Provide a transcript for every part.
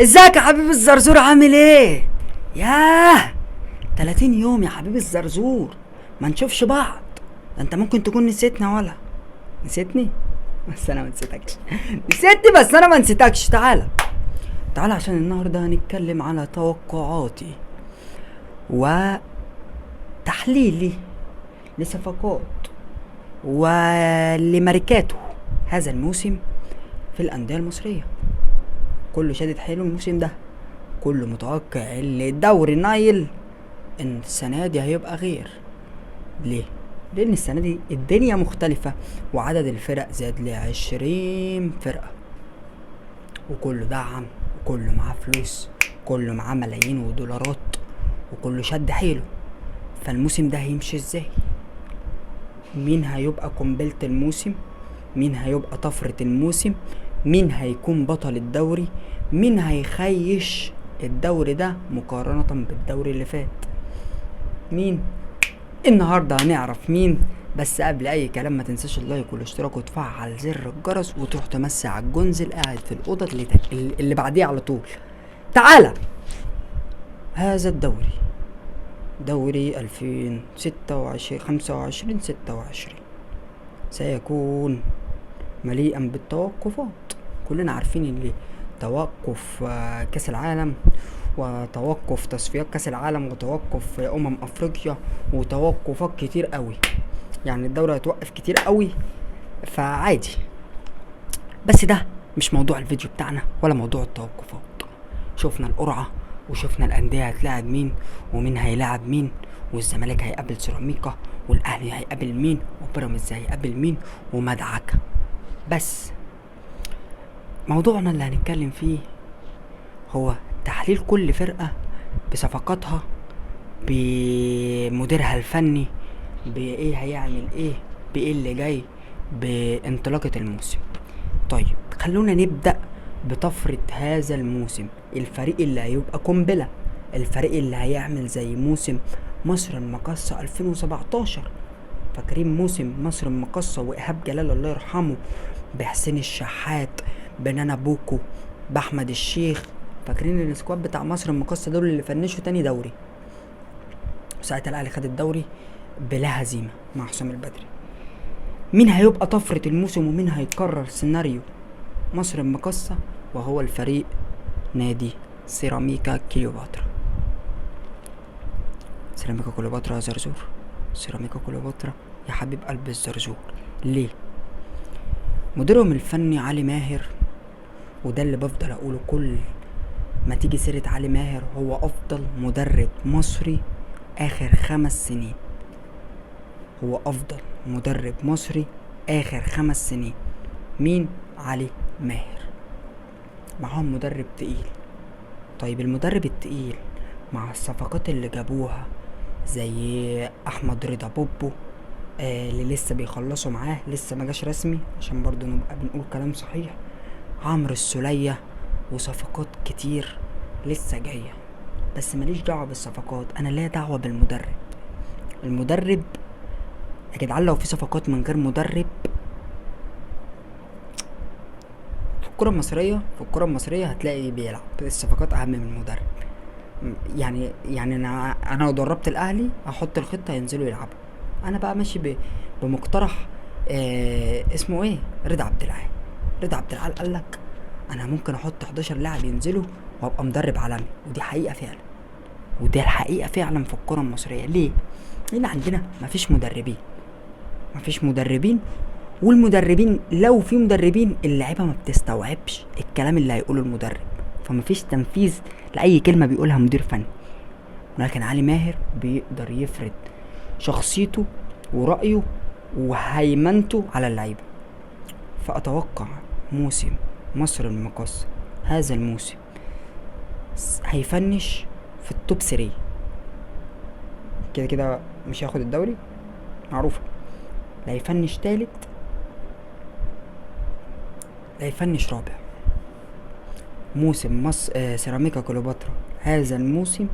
ازيك يا حبيب الزرزور؟ عامل ايه؟ ياه، 30 يوم يا حبيب الزرزور ما نشوفش بعض. ده انت ممكن تكون نسيتنا ولا نسيتني؟ بس انا ما نسيتكش. نسيتني بس انا ما نسيتكش. تعالى تعالى عشان النهارده هنتكلم على توقعاتي وتحليلي لصفقات ولماركاته هذا الموسم في الأندية المصرية. كله شادد حيله الموسم ده، كله متوقع ان دوري النايل ان السنة دي هيبقى غير. ليه؟ لان السنة دي الدنيا مختلفة وعدد الفرق زاد ل20 فرقة، وكله دعم وكله معاه فلوس، كله معاه ملايين ودولارات، وكله شد حيله. فالموسم ده هيمشي ازاي؟ مين هيبقى قنبلة الموسم؟ مين هيبقى طفرة الموسم؟ مين هيكون بطل الدوري؟ مين هيخيش الدوري ده مقارنة بالدوري اللي فات؟ مين؟ النهاردة هنعرف مين. بس قبل اي كلام ما تنساش اللايك والاشتراك وتفعل زر الجرس وتروح تمسي على الجونز اللي قاعد في الأوضة اللي بعديه على طول. تعالى، هذا الدوري دوري 2026 سيكون مليئا بالتوقفات. كلنا عارفين اللي توقف كاس العالم، وتوقف تصفيات كاس العالم، وتوقف افريقيا، وتوقفات كتير قوي. يعني الدوري هيتوقف كتير قوي، فعادي. بس ده مش موضوع الفيديو بتاعنا ولا موضوع التوقفات. شفنا القرعة وشفنا الأندية هتلاعب مين ومين هيلاعب مين، والزمالك هيقابل سيراميكا، والأهلي هيقابل مين، وبيراميدز هيقابل مين، ومدعكة. بس موضوعنا اللي هنتكلم فيه هو تحليل كل فرقة بصفقاتها، بمديرها الفني، بإيه هيعمل إيه، بإيه اللي جاي، بانطلاقة الموسم. طيب خلونا نبدأ بطفرة هذا الموسم. الفريق اللي هيبقى قنبلة، الفريق اللي هيعمل زي موسم مصر المقاصة 2017. فاكرين موسم مصر المقاصة وإيهاب جلال الله يرحمه، بحسين الشحات، بنانا بوكو، بأحمد الشيخ؟ فاكرين السكواد بتاع مصر المقاصة دول اللي فنشوا تاني دوري، وساعتها الأهلي خد الدوري بلا هزيمة مع حسام البدري. مين هيبقى طفرة الموسم ومين هيكرر سيناريو مصر المقاصة؟ وهو الفريق نادي سيراميكا كليوباترا. سيراميكا كليوباترا يا زرزور، سيراميكا كليوباترا يا حبيب قلب الزرزور. ليه؟ مديرهم الفني علي ماهر، وده اللي بفضل اقوله كل ما تيجي سيرة علي ماهر، هو افضل مدرب مصري اخر 5 سنين. هو افضل مدرب مصري اخر 5 سنين. مين؟ علي ماهر. معاهم مدرب تقيل. طيب المدرب التقيل مع الصفقات اللي جابوها زي احمد رضا بوبو، اللي لسه بيخلصوا معاه، لسه ما جاش رسمي عشان برضو نبقى بنقول كلام صحيح، عمرو السولية، وصفقات كتير لسه جاية. بس ماليش دعوة بالصفقات، انا ليا دعوة بالمدرب. المدرب يا جدعان، لو في صفقات من غير مدرب في الكرة المصرية هتلاقي بيلعب الصفقات اهم من المدرب. يعني انا لو دربت الاهلي احط الخطة ينزلوا يلعبوا. انا بقى ماشي بمقترح اسمه ايه، رضا عبد العال. رضا عبد العال قال لك انا ممكن احط 11 لاعب ينزلوا وابقى مدرب عالمي، ودي حقيقة فعلا. وده الحقيقة فعلا في الكرة المصرية. ليه؟ لان عندنا مفيش مدربين، والمدربين لو في مدربين اللعيبة ما بتستوعبش الكلام اللي هيقوله المدرب، فمفيش تنفيذ لأي كلمة بيقولها مدير فني. ولكن علي ماهر بيقدر يفرض شخصيته ورأيه وهيمنته على اللعيبة. فأتوقع موسم مصر المقاصة هذا الموسم هيفنش في التوب 3. كده مش هياخد الدوري معروفة، لا هيفنش تالت لا هيفنش رابع. موسم سيراميكا كليوباترا هذا الموسم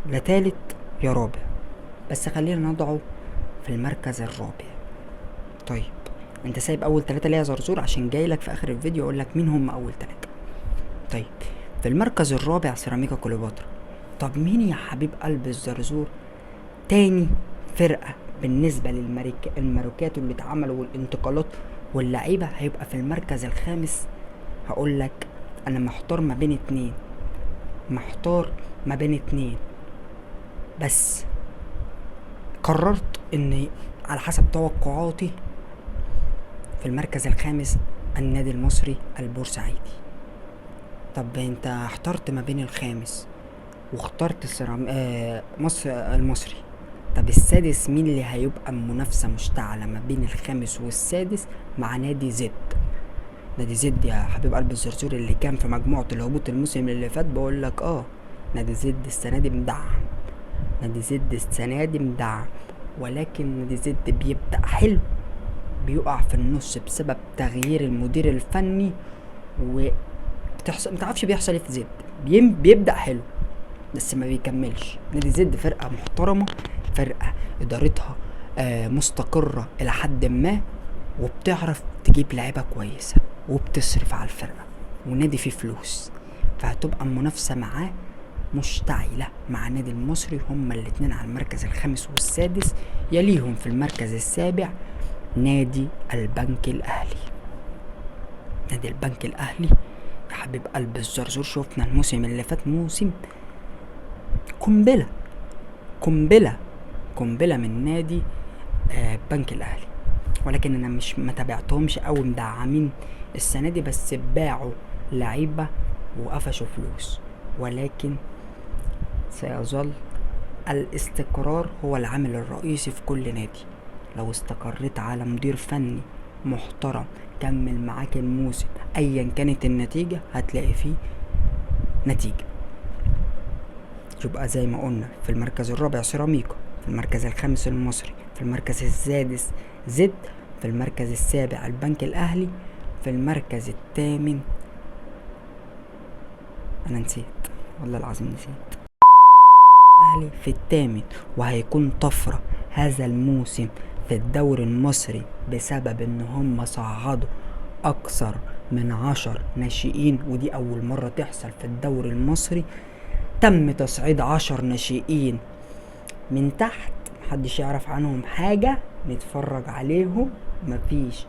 لا تالت يا رابع، بس خلينا نضعه في المركز الرابع. طيب انت سايب اول 3 ليه يا زرزور؟ عشان جايلك في اخر الفيديو اقول لك مين هم اول 3. طيب في المركز الرابع سيراميكا كليوباترا. طب مين يا حبيب قلب الزرزور تاني فرقة بالنسبة للماركات اللي اتعملوا والانتقالات واللعيبة هيبقى في المركز الخامس؟ هقولك انا محتار ما بين اتنين بس قررت اني على حسب توقعاتي في المركز الخامس النادي المصري البورسعيدي. طب انت احترت ما بين الخامس واخترت مصر المصري، طب السادس مين اللي هيبقى منافسة مشتعلة ما بين الخامس والسادس؟ مع نادي زد. نادي زد يا حبيب قلب الزرزور اللي كان في مجموعة الهبوط الموسم اللي فات، بقولك نادي زد السنة دي مدعم، ولكن نادي زد بيبدأ حلو بيقع في النص بسبب تغيير المدير الفني، متعرفش بيحصل ايه في زد. بيبدأ حلو بس ما بيكملش. نادي زد فرقة محترمة، فرقة ادارتها مستقرة الى حد ما، وبتعرف تجيب لعيبة كويسة وبتصرف على الفرقة، ونادي فيه فلوس، فهتبقى المنافسة معاه مشتعلة مع نادي المصري. هما الاتنين على المركز الخامس والسادس، يليهم في المركز السابع نادي البنك الاهلي. نادي البنك الاهلي يا حبيب قلب الزرزور شوفنا الموسم اللي فات موسم قنبلة من نادي البنك الاهلي، ولكن انا مش متابعتهمش او مدعمين السنة دي، بس باعوا لعيبة وقفشوا فلوس. ولكن سيظل الاستقرار هو العامل الرئيسي في كل نادي. لو استقريت على مدير فني محترم كمل معاك الموسم ايا كانت النتيجة هتلاقي فيه نتيجة. يبقى زي ما قلنا في المركز الرابع سيراميكا، في المركز الخامس المصري، في المركز السادس زد، في المركز السابع البنك الاهلي، في المركز الثامن انا نسيت والله العظيم نسيت الاهلي في الثامن. وهيكون طفرة هذا الموسم في الدوري المصري بسبب ان هم صعدوا اكثر من 10 ناشئين، ودي اول مرة تحصل في الدوري المصري. تم تصعيد 10 ناشئين من تحت، محدش يعرف عنهم حاجة، نتفرج عليهم، مفيش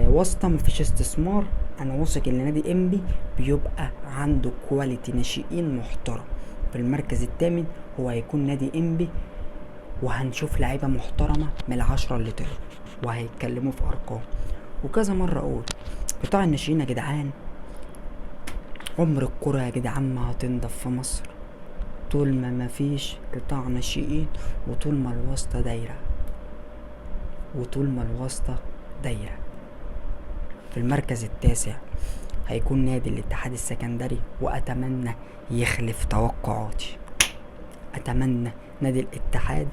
واسطة، مفيش استثمار. انا واثق ان نادي انبي بيبقى عنده كواليتي ناشئين محترم. في المركز الثامن هو هيكون نادي انبي، وهنشوف لعيبة محترمة من ال10 اللي طلعوا وهيتكلموا في ارقام. وكذا مرة اقول قطاع الناشئين يا جدعان، عمر الكرة يا جدعان ما هتنضف في مصر طول ما مفيش قطاع ناشئين، وطول ما الواسطة دايرة. في المركز التاسع هيكون نادي الاتحاد السكندري، واتمنى يخلف توقعاتي. اتمنى نادي الاتحاد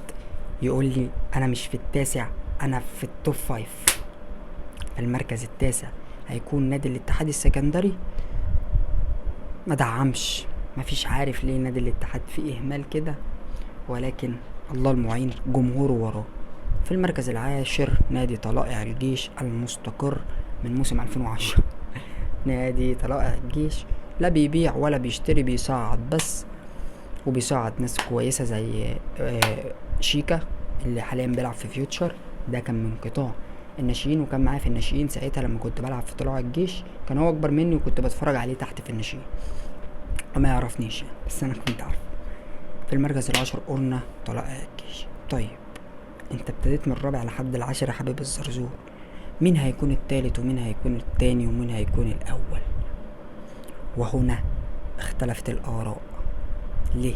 يقول لي انا مش في التاسع، انا في التوب 5. في المركز التاسع هيكون نادي الاتحاد السكندري. ما دعمش، مفيش عارف ليه نادي الاتحاد فيه اهمال كده، ولكن الله المعين جمهوره وراه. في المركز العاشر نادي طلائع الجيش المستقر من موسم 2010. نادي طلائع الجيش لا بيبيع ولا بيشتري، بيصعد بس، وبيصعد ناس كويسة زي شيكا اللي حاليا بيلعب في فيوتشر، ده كان من قطاع الناشئين وكان معايا في الناشئين ساعتها لما كنت بلعب في طلائع الجيش. كان هو اكبر مني وكنت بتفرج عليه تحت في الناشئين، وما يعرفنيش يعني، بس انا كنت عارف. في المركز العاشر قلنا طلائع الجيش. طيب انت ابتديت من الرابع لحد العاشر يا حبيب الزرزور، مين هيكون التالت ومين هيكون التاني ومين هيكون الاول؟ وهنا اختلفت الاراء. ليه؟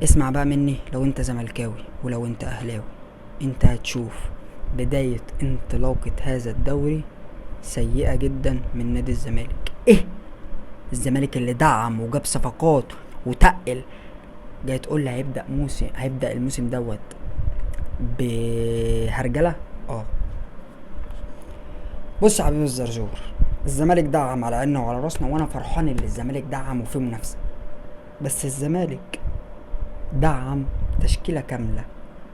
اسمع بقى مني، لو انت زملكاوي ولو انت اهلاوي، انت هتشوف بداية انطلاقة هذا الدوري سيئة جدا من نادي الزمالك. الزمالك اللي دعم وجاب صفقات وتقل، جاي تقول لي هيبدأ الموسم دوت بهرجلة؟ بص يا حبيب الزرزور، الزمالك دعم على عيننا وعلى راسنا، وانا فرحان ان الزمالك دعم وفيه منافسة، بس الزمالك دعم تشكيلة كاملة،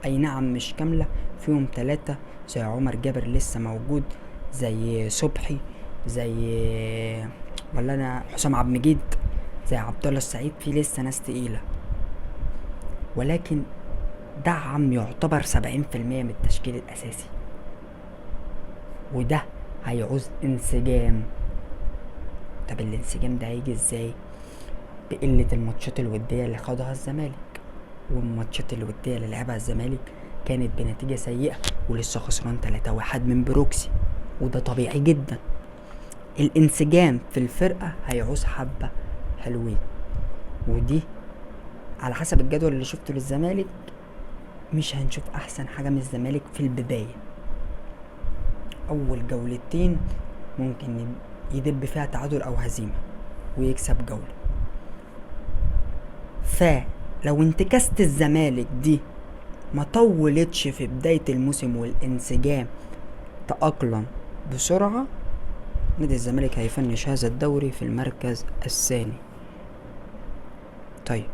اي نعم مش كاملة، فيهم 3 زي عمر جابر لسه موجود، زي صبحي، زي ولا انا حسام عبد المجيد زي عبد الله السعيد، في لسه ناس تقيله، ولكن دعم يعتبر 70% من التشكيل الاساسي، وده هيعوز انسجام. طب الانسجام ده هيجي ازاي؟ بقلة الماتشات الودية اللي خدها الزمالك، والماتشات الودية اللي لعبها الزمالك كانت بنتيجة سيئة، ولسه خسران 3-1 من بروكسي، وده طبيعي جدا. الانسجام في الفرقة هيعوز حبة حلوين، ودي على حسب الجدول اللي شفته للزمالك مش هنشوف احسن حاجة من الزمالك في البداية. اول جولتين ممكن يدب فيها تعادل او هزيمة ويكسب جولة، فلو انتكست الزمالك دي ما طولتش في بداية الموسم والانسجام تأقلم بسرعة، نادي الزمالك هيفنش هذا الدوري في المركز الثاني. طيب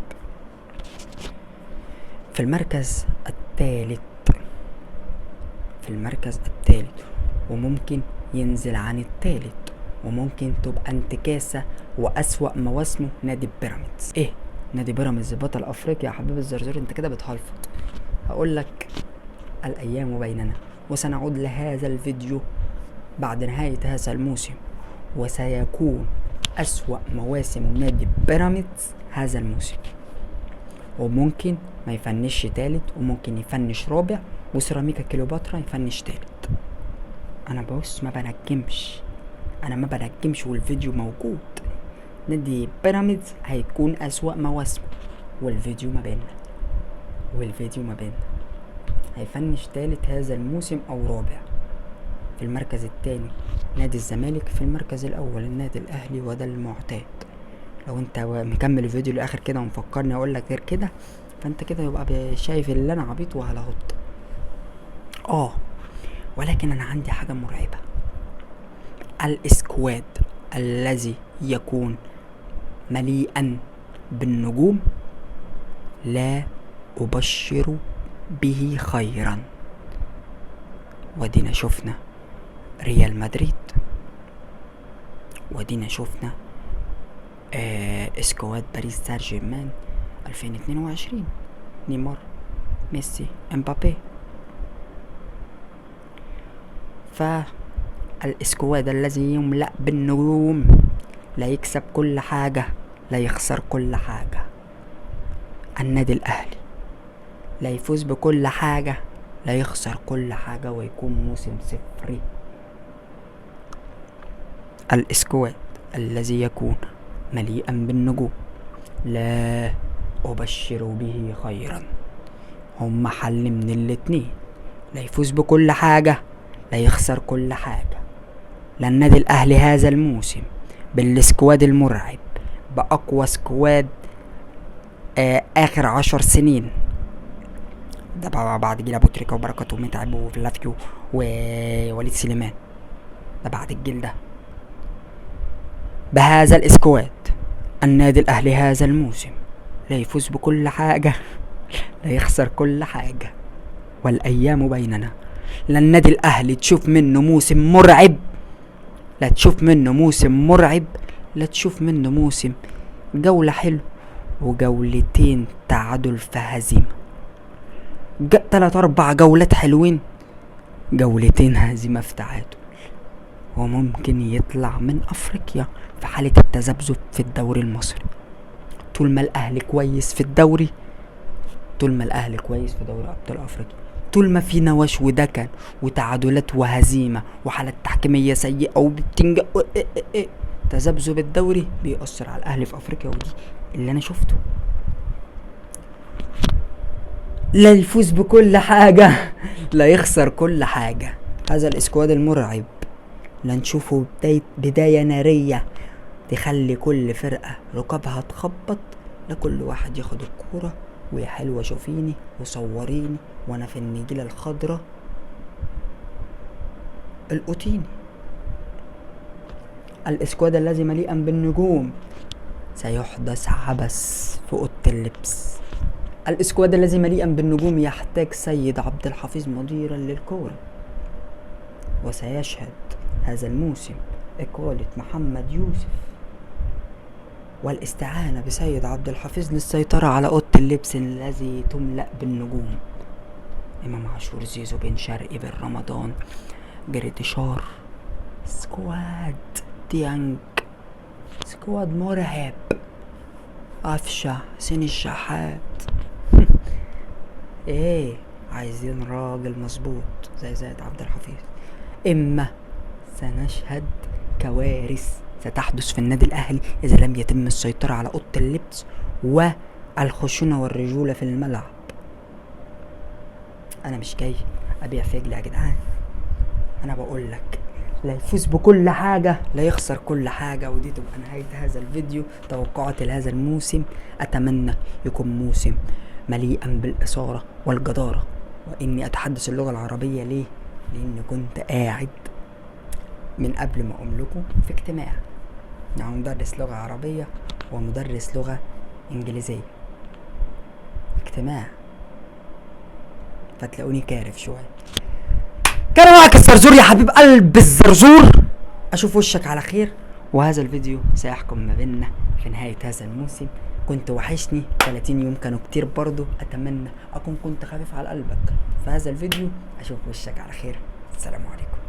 في المركز الثالث وممكن ينزل عن الثالث، وممكن تبقى انتكاسة وأسوأ مواسمه نادي بيراميدز. ايه نادي بيراميدز بطل افريقيا يا حبيب الزرزور؟ انت كده بتهلفط. هقولك الايام بيننا، وسنعود لهذا الفيديو بعد نهاية هذا الموسم، وسيكون أسوأ مواسم نادي بيراميدز هذا الموسم، وممكن ما يفنش تالت، وممكن يفنش رابع، وسيراميكا كليوباترا يفنش تالت. انا بص ما بنجمش والفيديو موجود. نادي بيراميدز هيكون أسوأ مواسمه، والفيديو ما بيننا هيفنش تالت هذا الموسم او رابع. في المركز الثاني نادي الزمالك، في المركز الاول النادي الاهلي، وده المعتاد. لو انت مكمل الفيديو للاخر كده ومفكرني اقول لك غير كده، فانت كده يبقى شايف اللي انا عبيط وهلهط. ولكن انا عندي حاجة مرعبة. الاسكواد الذي يكون مليئا بالنجوم لا أبشر به خيرا. ودينا شفنا ريال مدريد، ودينا شفنا اسكواد باريس سان جيرمان 2022، نيمار، ميسي، امبابي. فالاسكواد الذي يملأ بالنجوم لا يكسب كل حاجة، لا يخسر كل حاجة. النادي الأهلي لا يفوز بكل حاجة، لا يخسر كل حاجة، ويكون موسم صفري. الاسكواد الذي يكون مليئا بالنجوم لا أبشر به خيرا. هم حل من الاتنين، لا يفوز بكل حاجة، لا يخسر كل حاجة. للنادي الأهلي هذا الموسم بالسكواد المرعب، بأقوى سكواد آخر 10 سنين، ده بعد جيل أبو تريكة وبركات ومتعب وفلافيو ووليد سليمان، ده بعد الجيل ده. بهذا الاسكواد النادي الأهلي هذا الموسم لا يفوز بكل حاجة، لا يخسر كل حاجة، والأيام بيننا. للنادي الأهلي تشوف منه موسم مرعب، لا تشوف منه موسم مرعب، لا تشوف منه موسم جولة حلو وجولتين تعادل في هزيمة، 3-4 جولات حلوين، جولتين هزيمة في تعادل، وممكن يطلع من أفريقيا في حالة التذبذب في الدوري المصري. طول ما الأهلي كويس في الدوري، طول ما الأهلي كويس في دوري أبطال أفريقيا، طول ما في نواش ودكن وتعادلات وهزيمة وحالات تحكيمية سيئة وبتنجا تذبذب الدوري بيأثر على الأهلي في أفريقيا، ودي اللي أنا شفته. لا يفوز بكل حاجة، لا يخسر كل حاجة. هذا الاسكواد المرعب لا نشوفه بداية نارية تخلي كل فرقة ركابها تخبط، لكل واحد ياخد الكورة ويا حلوة شوفيني وصوريني وانا في النجيلة الخضرة القوتيني. الاسكواد الذي مليئا بالنجوم سيحدث عبث في اوضة اللبس. الاسكواد الذي مليئا بالنجوم يحتاج سيد عبد الحفيظ مديرا للكورة، وسيشهد هذا الموسم إقالة محمد يوسف والاستعانة بسيد عبد الحفيظ للسيطرة على أوضة اللبس الذي تملأ بالنجوم. إمام عاشور، زيزو، بن شرقي، بن رمضان، جريديشار، سكواد ديانج، سكواد مرعب، قفشة، حسين الشحات. ايه، عايزين راجل مظبوط زي زيد عبد الحفيظ، اما سنشهد كوارث ستحدث في النادي الاهلي اذا لم يتم السيطرة على اوضة اللبس والخشونة والرجولة في الملعب. انا مش جاي ابيع فجل يا جدعان، انا بقول لك لا يفوز بكل حاجة لا يخسر كل حاجة. ودي تبقى نهاية هذا الفيديو. توقعاتي لهذا الموسم، اتمنى يكون موسم مليئا بالاثارة والجدارة. واني اتحدث اللغة العربية ليه؟ لاني كنت قاعد من قبل ما اقوم لكم في اجتماع مع مدرس لغة عربية ومدرس لغة انجليزية، اجتماع، فتلاقوني كارف شوية. كان معك الزرزور يا حبيب قلب الزرزور، اشوف وشك على خير. وهذا الفيديو سيحكم ما بيننا في نهاية هذا الموسم. كنت وحشني، 30 يوم كانوا كتير برضو. اتمنى اكون كنت خفيف على قلبك في هذا الفيديو. اشوف وشك على خير. السلام عليكم.